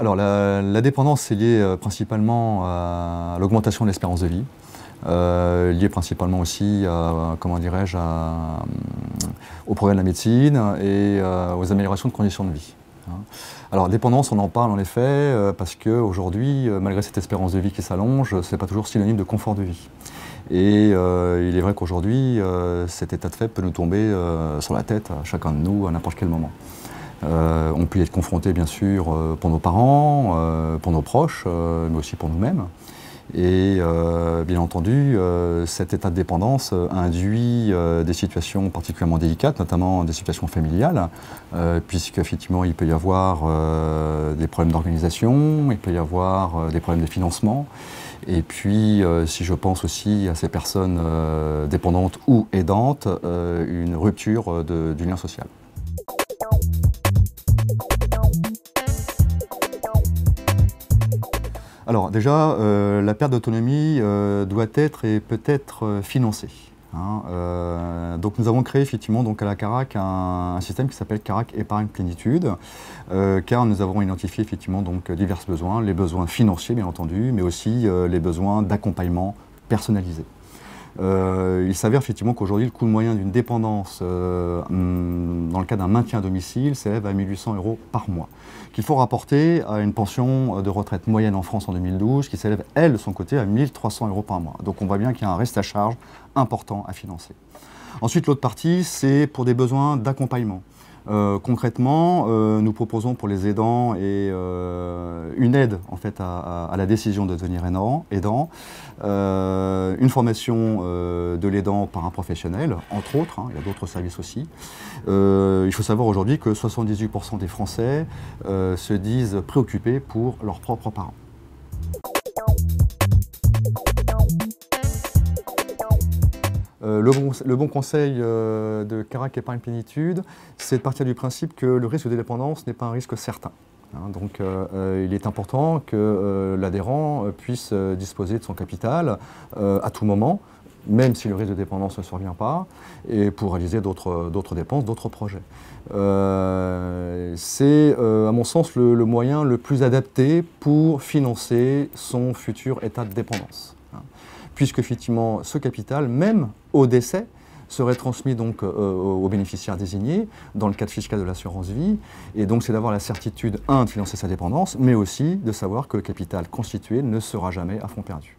Alors la dépendance est liée principalement à l'augmentation de l'espérance de vie, liée principalement aussi à, comment dirais-je, au progrès de la médecine et aux améliorations de conditions de vie. Alors dépendance, on en parle en effet parce qu'aujourd'hui, malgré cette espérance de vie qui s'allonge, ce n'est pas toujours synonyme de confort de vie. Et il est vrai qu'aujourd'hui, cet état de fait peut nous tomber sur la tête à chacun de nous à n'importe quel moment. On peut y être confronté bien sûr pour nos parents, pour nos proches, mais aussi pour nous-mêmes. Et bien entendu, cet état de dépendance induit des situations particulièrement délicates, notamment des situations familiales, puisqu'effectivement il peut y avoir des problèmes d'organisation, il peut y avoir des problèmes de financement. Et puis, si je pense aussi à ces personnes dépendantes ou aidantes, une rupture du lien social. Alors déjà, la perte d'autonomie doit être et peut être financée. Donc nous avons créé effectivement donc à la Carac un système qui s'appelle Carac Épargne Plénitude, car nous avons identifié effectivement donc divers besoins, les besoins financiers bien entendu, mais aussi les besoins d'accompagnement personnalisé. Il s'avère effectivement qu'aujourd'hui le coût moyen d'une dépendance dans le cas d'un maintien à domicile s'élève à 1 800 € par mois, qu'il faut rapporter à une pension de retraite moyenne en France en 2012 qui s'élève elle de son côté à 1 300 € par mois. Donc on voit bien qu'il y a un reste à charge important à financer. Ensuite l'autre partie c'est pour des besoins d'accompagnement. Concrètement, nous proposons pour les aidants une aide en fait, à la décision de devenir aidant, une formation de l'aidant par un professionnel, entre autres, il y a d'autres services aussi. Il faut savoir aujourd'hui que 78% des Français se disent préoccupés pour leurs propres parents. Le bon conseil de Carac Épargne Plénitude, c'est de partir du principe que le risque de dépendance n'est pas un risque certain. Donc il est important que l'adhérent puisse disposer de son capital à tout moment, même si le risque de dépendance ne survient pas, et pour réaliser d'autres dépenses, d'autres projets. C'est à mon sens le moyen le plus adapté pour financer son futur état de dépendance. Puisque effectivement ce capital, même au décès, serait transmis donc aux bénéficiaires désignés dans le cadre fiscal de l'assurance vie. Et donc c'est d'avoir la certitude, de financer sa dépendance, mais aussi de savoir que le capital constitué ne sera jamais à fond perdu.